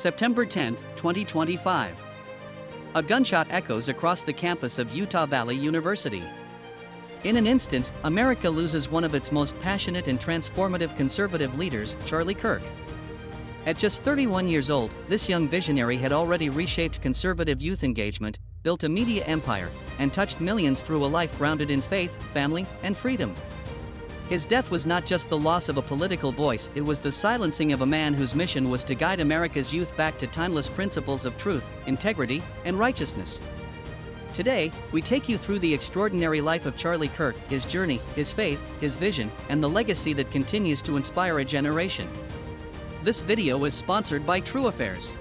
September 10, 2025. A gunshot echoes across the campus of Utah Valley University. In an instant, America loses one of its most passionate and transformative conservative leaders, Charlie Kirk. At just 31 years old, this young visionary had already reshaped conservative youth engagement, built a media empire, and touched millions through a life grounded in faith, family, and freedom. His death was not just the loss of a political voice, it was the silencing of a man whose mission was to guide America's youth back to timeless principles of truth, integrity, and righteousness. Today, we take you through the extraordinary life of Charlie Kirk, his journey, his faith, his vision, and the legacy that continues to inspire a generation. This video is sponsored by True Affairs.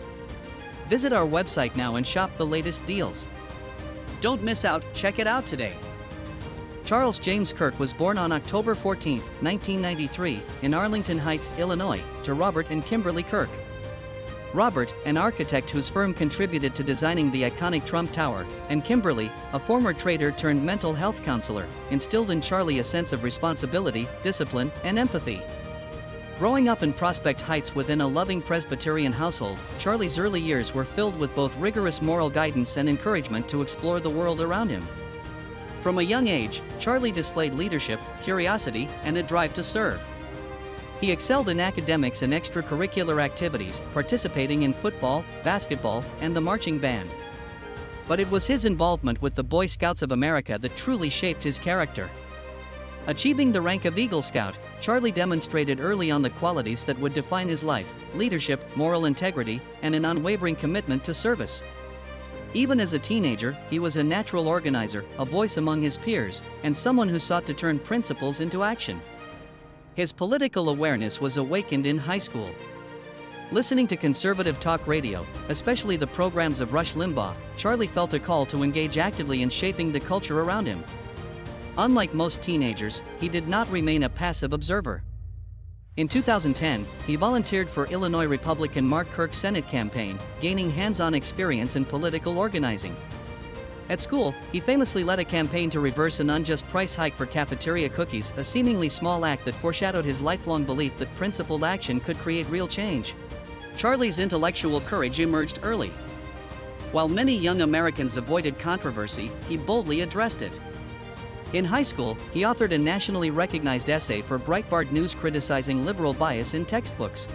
Visit our website now and shop the latest deals. Don't miss out, check it out today. Charles James Kirk was born on October 14, 1993, in Arlington Heights, Illinois, to Robert and Kimberly Kirk. Robert, an architect whose firm contributed to designing the iconic Trump Tower, and Kimberly, a former trader turned mental health counselor, instilled in Charlie a sense of responsibility, discipline, and empathy. Growing up in Prospect Heights within a loving Presbyterian household, Charlie's early years were filled with both rigorous moral guidance and encouragement to explore the world around him. From a young age, Charlie displayed leadership, curiosity, and a drive to serve. He excelled in academics and extracurricular activities, participating in football, basketball, and the marching band. But it was his involvement with the Boy Scouts of America that truly shaped his character. Achieving the rank of Eagle Scout, Charlie demonstrated early on the qualities that would define his life: leadership, moral integrity, and an unwavering commitment to service. Even as a teenager, he was a natural organizer, a voice among his peers, and someone who sought to turn principles into action. His political awareness was awakened in high school. Listening to conservative talk radio, especially the programs of Rush Limbaugh, Charlie felt a call to engage actively in shaping the culture around him. Unlike most teenagers, he did not remain a passive observer. In 2010, he volunteered for Illinois Republican Mark Kirk's Senate campaign, gaining hands-on experience in political organizing. At school, he famously led a campaign to reverse an unjust price hike for cafeteria cookies, a seemingly small act that foreshadowed his lifelong belief that principled action could create real change. Charlie's intellectual courage emerged early. While many young Americans avoided controversy, he boldly addressed it. In high school, he authored a nationally recognized essay for Breitbart News criticizing liberal bias in textbooks.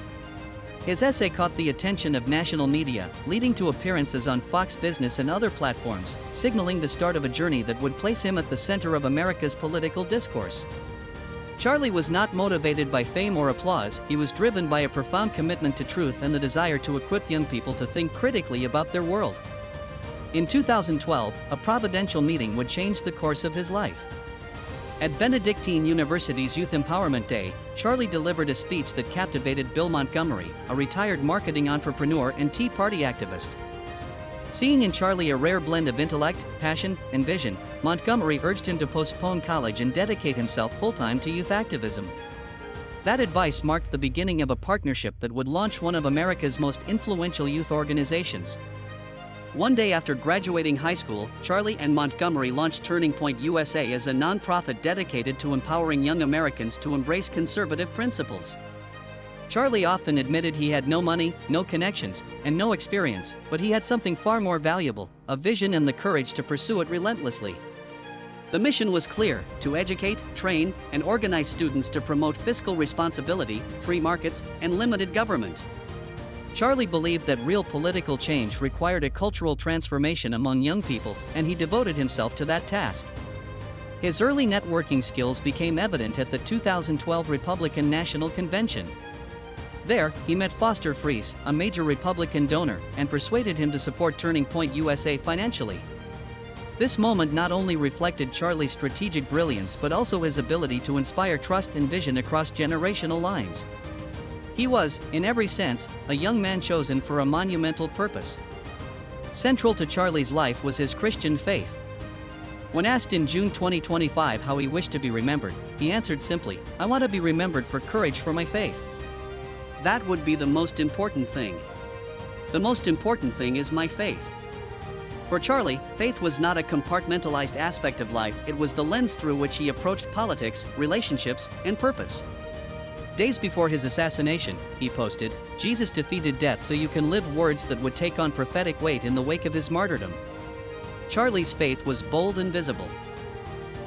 His essay caught the attention of national media, leading to appearances on Fox Business and other platforms, signaling the start of a journey that would place him at the center of America's political discourse. Charlie was not motivated by fame or applause, he was driven by a profound commitment to truth and the desire to equip young people to think critically about their world. In 2012, a providential meeting would change the course of his life. At Benedictine University's Youth Empowerment Day, Charlie delivered a speech that captivated Bill Montgomery, a retired marketing entrepreneur and Tea Party activist. Seeing in Charlie a rare blend of intellect, passion, and vision, Montgomery urged him to postpone college and dedicate himself full-time to youth activism. That advice marked the beginning of a partnership that would launch one of America's most influential youth organizations. One day after graduating high school, Charlie and Montgomery launched Turning Point USA as a nonprofit dedicated to empowering young Americans to embrace conservative principles. Charlie often admitted he had no money, no connections, and no experience, but he had something far more valuable: a vision and the courage to pursue it relentlessly. The mission was clear: to educate, train, and organize students to promote fiscal responsibility, free markets, and limited government. Charlie believed that real political change required a cultural transformation among young people, and he devoted himself to that task. His early networking skills became evident at the 2012 Republican National Convention. There, he met Foster Friess, a major Republican donor, and persuaded him to support Turning Point USA financially. This moment not only reflected Charlie's strategic brilliance but also his ability to inspire trust and vision across generational lines. He was, in every sense, a young man chosen for a monumental purpose. Central to Charlie's life was his Christian faith. When asked in June 2025 how he wished to be remembered, he answered simply, "I want to be remembered for courage for my faith. That would be the most important thing. The most important thing is my faith." For Charlie, faith was not a compartmentalized aspect of life, it was the lens through which he approached politics, relationships, and purpose. Days before his assassination, he posted, "Jesus defeated death so you can live," words that would take on prophetic weight in the wake of his martyrdom. Charlie's faith was bold and visible.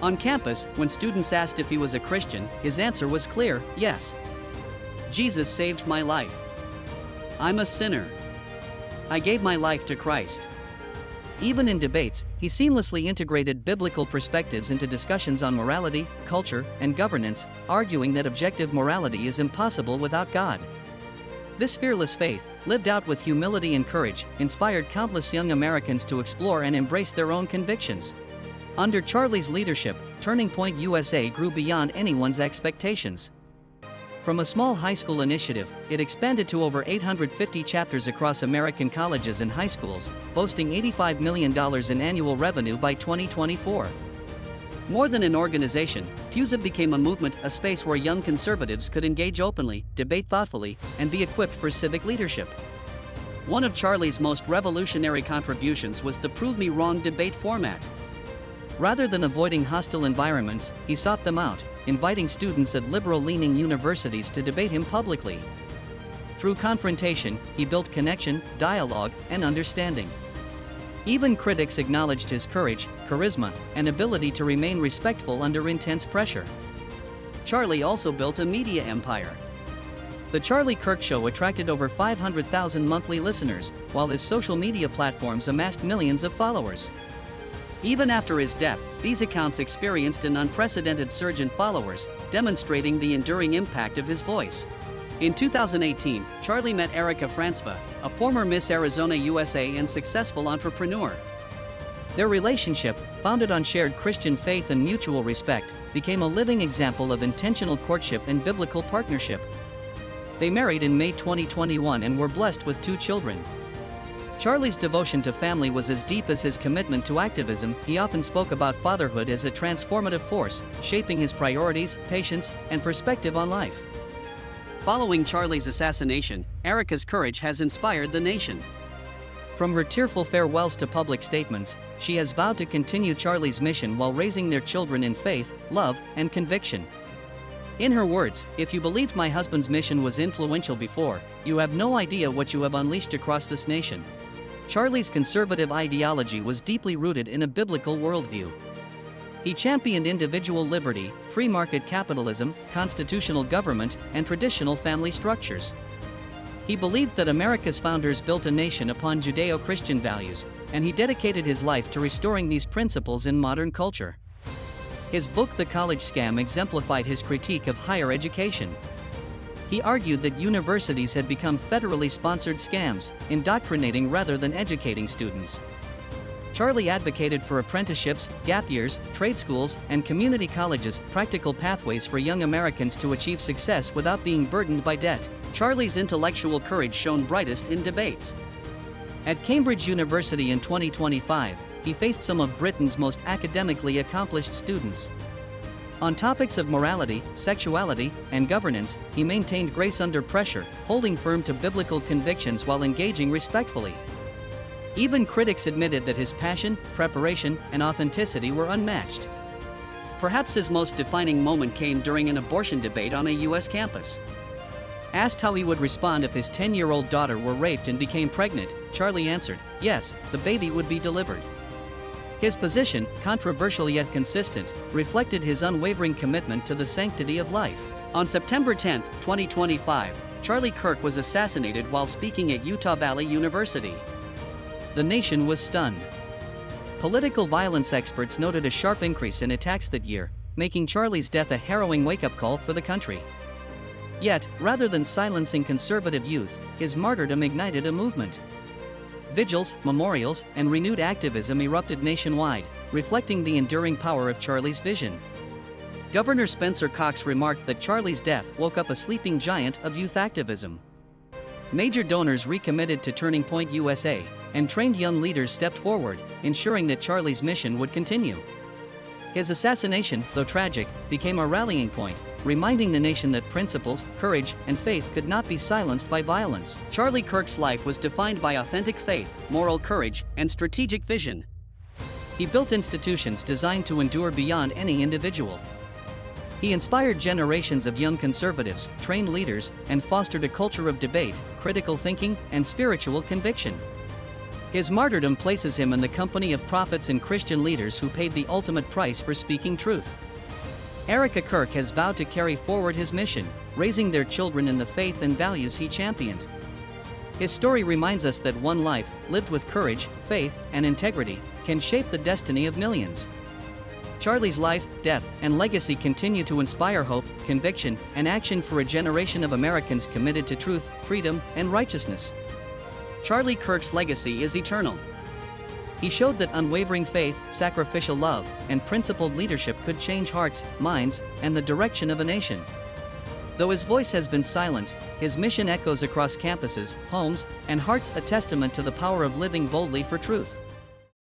On campus, when students asked if he was a Christian, his answer was clear: yes. Jesus saved my life. I'm a sinner. I gave my life to Christ. Even in debates, he seamlessly integrated biblical perspectives into discussions on morality, culture, and governance, arguing that objective morality is impossible without God. This fearless faith, lived out with humility and courage, inspired countless young Americans to explore and embrace their own convictions. Under Charlie's leadership, Turning Point USA grew beyond anyone's expectations. From a small high school initiative, it expanded to over 850 chapters across American colleges and high schools, boasting $85 million in annual revenue by 2024. More than an organization, TUSA became a movement, a space where young conservatives could engage openly, debate thoughtfully, and be equipped for civic leadership. One of Charlie's most revolutionary contributions was the Prove Me Wrong debate format. Rather than avoiding hostile environments, he sought them out, inviting students at liberal-leaning universities to debate him publicly. Through confrontation, he built connection, dialogue, and understanding. Even critics acknowledged his courage, charisma, and ability to remain respectful under intense pressure. Charlie also built a media empire. The Charlie Kirk Show attracted over 500,000 monthly listeners, while his social media platforms amassed millions of followers. Even after his death, these accounts experienced an unprecedented surge in followers, demonstrating the enduring impact of his voice. In 2018, Charlie met Erica Franspa, a former Miss Arizona USA and successful entrepreneur. Their relationship, founded on shared Christian faith and mutual respect, became a living example of intentional courtship and biblical partnership. They married in May 2021 and were blessed with 2 children. Charlie's devotion to family was as deep as his commitment to activism. He often spoke about fatherhood as a transformative force, shaping his priorities, patience, and perspective on life. Following Charlie's assassination, Erica's courage has inspired the nation. From her tearful farewells to public statements, she has vowed to continue Charlie's mission while raising their children in faith, love, and conviction. In her words, "If you believed my husband's mission was influential before, you have no idea what you have unleashed across this nation." Charlie's conservative ideology was deeply rooted in a biblical worldview. He championed individual liberty, free market capitalism, constitutional government, and traditional family structures. He believed that America's founders built a nation upon Judeo-Christian values, and he dedicated his life to restoring these principles in modern culture. His book The College Scam exemplified his critique of higher education. He argued that universities had become federally sponsored scams, indoctrinating rather than educating students. Charlie advocated for apprenticeships, gap years, trade schools, and community colleges, practical pathways for young Americans to achieve success without being burdened by debt. Charlie's intellectual courage shone brightest in debates. At Cambridge University in 2025, he faced some of Britain's most academically accomplished students. On topics of morality, sexuality, and governance, he maintained grace under pressure, holding firm to biblical convictions while engaging respectfully. Even critics admitted that his passion, preparation, and authenticity were unmatched. Perhaps his most defining moment came during an abortion debate on a U.S. campus. Asked how he would respond if his 10-year-old daughter were raped and became pregnant, Charlie answered, "Yes, the baby would be delivered." His position, controversial yet consistent, reflected his unwavering commitment to the sanctity of life. On September 10, 2025, Charlie Kirk was assassinated while speaking at Utah Valley University. The nation was stunned. Political violence experts noted a sharp increase in attacks that year, making Charlie's death a harrowing wake-up call for the country. Yet, rather than silencing conservative youth, his martyrdom ignited a movement. Vigils, memorials, and renewed activism erupted nationwide, reflecting the enduring power of Charlie's vision. Governor Spencer Cox remarked that Charlie's death woke up a sleeping giant of youth activism. Major donors recommitted to Turning Point USA, and trained young leaders stepped forward, ensuring that Charlie's mission would continue. His assassination, though tragic, became a rallying point, reminding the nation that principles, courage, and faith could not be silenced by violence. Charlie Kirk's life was defined by authentic faith, moral courage, and strategic vision. He built institutions designed to endure beyond any individual. He inspired generations of young conservatives, trained leaders, and fostered a culture of debate, critical thinking, and spiritual conviction. His martyrdom places him in the company of prophets and Christian leaders who paid the ultimate price for speaking truth. Erica Kirk has vowed to carry forward his mission, raising their children in the faith and values he championed. His story reminds us that one life, lived with courage, faith, and integrity, can shape the destiny of millions. Charlie's life, death, and legacy continue to inspire hope, conviction, and action for a generation of Americans committed to truth, freedom, and righteousness. Charlie Kirk's legacy is eternal. He showed that unwavering faith, sacrificial love, and principled leadership could change hearts, minds, and the direction of a nation. Though his voice has been silenced, his mission echoes across campuses, homes, and hearts, a testament to the power of living boldly for truth.